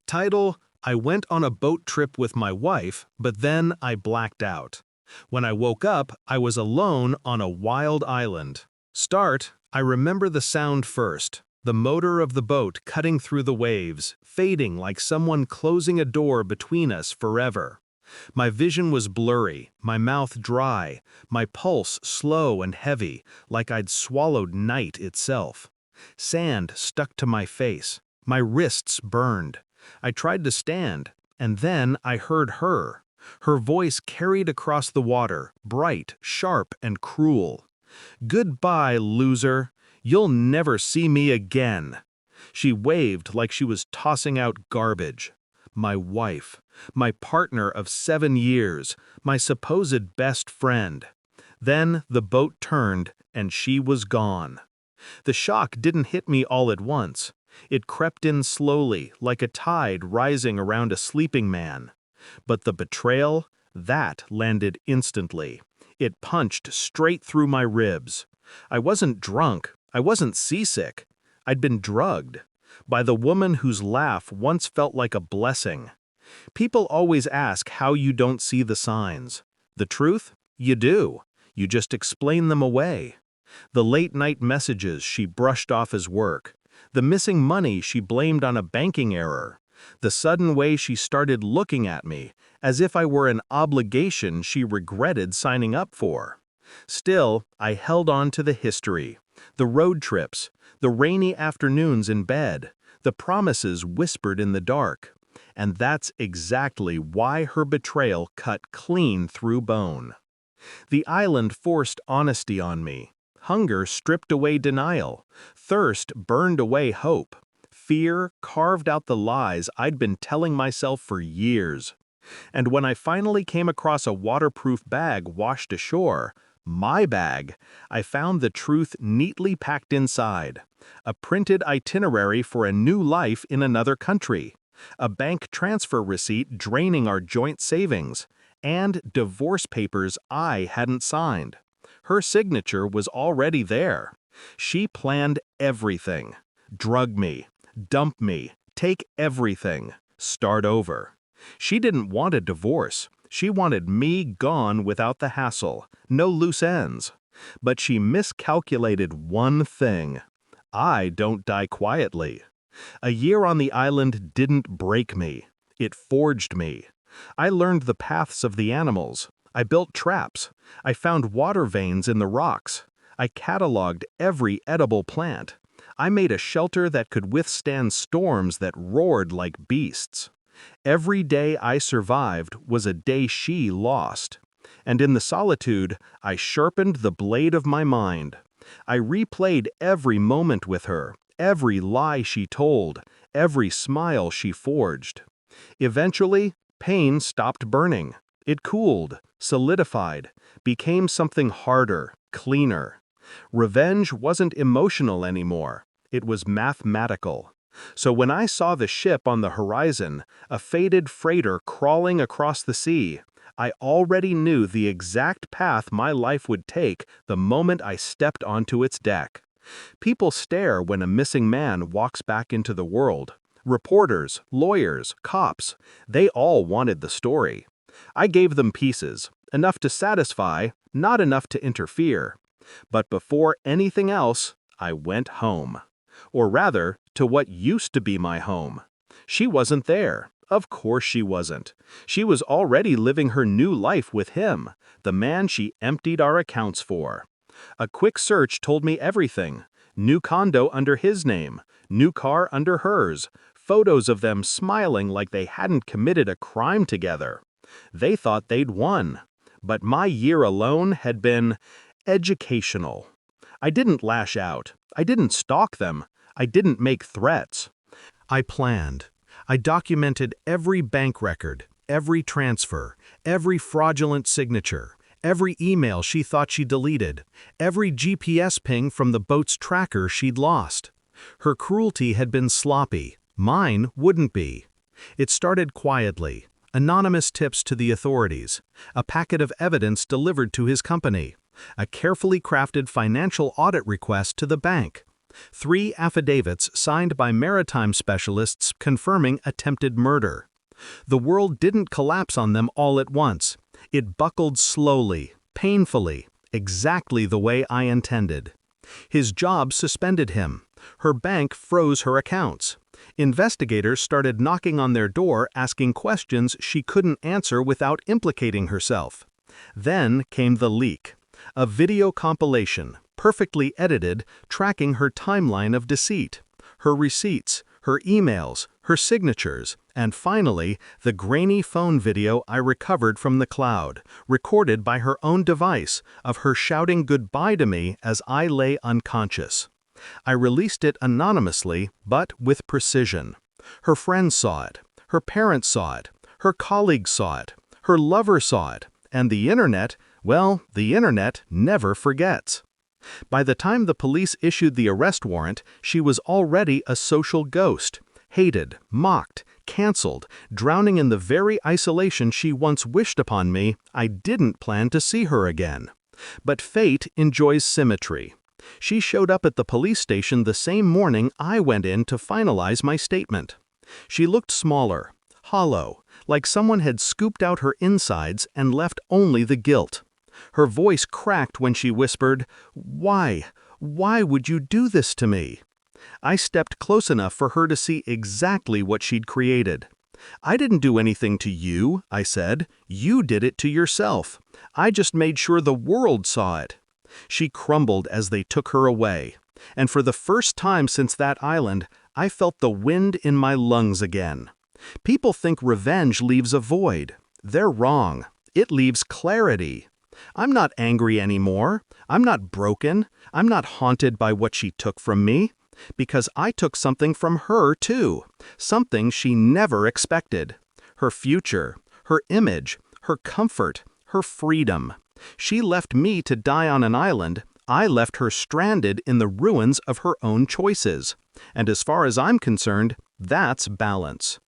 Title: I went on a boat trip with my wife, but then I blacked out. When I woke up, I was alone on a wild island. Start: I remember the sound first. The motor of the boat cutting through the waves, fading like someone closing a door between us forever. My vision was blurry, my mouth dry, my pulse slow and heavy, like I'd swallowed night itself. Sand stuck to my face. My wrists burned. I tried to stand, and then I heard her. Her voice carried across the water, bright, sharp, and cruel. "Goodbye, loser. You'll never see me again." She waved like she was tossing out garbage. My wife, my partner of 7 years, my supposed best friend. Then the boat turned, and she was gone. The shock didn't hit me all at once. It crept in slowly, like a tide rising around a sleeping man. But the betrayal, that landed instantly. It punched straight through my ribs. I wasn't drunk. I wasn't seasick. I'd been drugged by the woman whose laugh once felt like a blessing. People always ask how you don't see the signs. The truth? You do. You just explain them away. The late-night messages she brushed off as work. The missing money she blamed on a banking error. The sudden way she started looking at me, as if I were an obligation she regretted signing up for. Still, I held on to the history. The road trips, the rainy afternoons in bed, the promises whispered in the dark. And that's exactly why her betrayal cut clean through bone. The island forced honesty on me. Hunger stripped away denial. Thirst burned away hope. Fear carved out the lies I'd been telling myself for years. And when I finally came across a waterproof bag washed ashore, my bag, I found the truth neatly packed inside. A printed itinerary for a new life in another country. A bank transfer receipt draining our joint savings. And divorce papers I hadn't signed. Her signature was already there. She planned everything. Drug me, dump me, take everything, start over. She didn't want a divorce. She wanted me gone without the hassle, no loose ends. But she miscalculated one thing. I don't die quietly. A year on the island didn't break me. It forged me. I learned the paths of the animals. I built traps. I found water veins in the rocks. I cataloged every edible plant. I made a shelter that could withstand storms that roared like beasts. Every day I survived was a day she lost. And in the solitude, I sharpened the blade of my mind. I replayed every moment with her, every lie she told, every smile she forged. Eventually, pain stopped burning. It cooled, solidified, became something harder, cleaner. Revenge wasn't emotional anymore. It was mathematical. So when I saw the ship on the horizon, a fated freighter crawling across the sea, I already knew the exact path my life would take the moment I stepped onto its deck. People stare when a missing man walks back into the world. Reporters, lawyers, cops, they all wanted the story. I gave them pieces, enough to satisfy, not enough to interfere. But before anything else, I went home. Or rather, to what used to be my home. She wasn't there. Of course she wasn't. She was already living her new life with him, the man she emptied our accounts for. A quick search told me everything. New condo under his name, new car under hers, photos of them smiling like they hadn't committed a crime together. They thought they'd won. But my year alone had been educational. I didn't lash out. I didn't stalk them. I didn't make threats. I planned. I documented every bank record, every transfer, every fraudulent signature, every email she thought she deleted, every GPS ping from the boat's tracker she'd lost. Her cruelty had been sloppy. Mine wouldn't be. It started quietly. Anonymous tips to the authorities, a packet of evidence delivered to his company, a carefully crafted financial audit request to the bank. 3 affidavits signed by maritime specialists confirming attempted murder. The world didn't collapse on them all at once. It buckled slowly, painfully, exactly the way I intended. His job suspended him. Her bank froze her accounts. Investigators started knocking on their door asking questions she couldn't answer without implicating herself. Then came the leak. A video compilation, perfectly edited, tracking her timeline of deceit, her receipts, her emails, her signatures, and finally, the grainy phone video I recovered from the cloud, recorded by her own device, of her shouting goodbye to me as I lay unconscious. I released it anonymously, but with precision. Her friends saw it, her parents saw it, her colleagues saw it, her lover saw it, and the internet, well, the internet never forgets. By the time the police issued the arrest warrant, she was already a social ghost, hated, mocked, canceled, drowning in the very isolation she once wished upon me. I didn't plan to see her again. But fate enjoys symmetry. She showed up at the police station the same morning I went in to finalize my statement. She looked smaller, hollow, like someone had scooped out her insides and left only the guilt. Her voice cracked when she whispered, "Why? Why would you do this to me?" I stepped close enough for her to see exactly what she'd created. "I didn't do anything to you," I said. "You did it to yourself. I just made sure the world saw it." She crumbled as they took her away. And for the first time since that island, I felt the wind in my lungs again. People think revenge leaves a void. They're wrong. It leaves clarity. I'm not angry anymore. I'm not broken. I'm not haunted by what she took from me. Because I took something from her, too. Something she never expected. Her future, her image, her comfort, her freedom. She left me to die on an island. I left her stranded in the ruins of her own choices. And as far as I'm concerned, that's balance.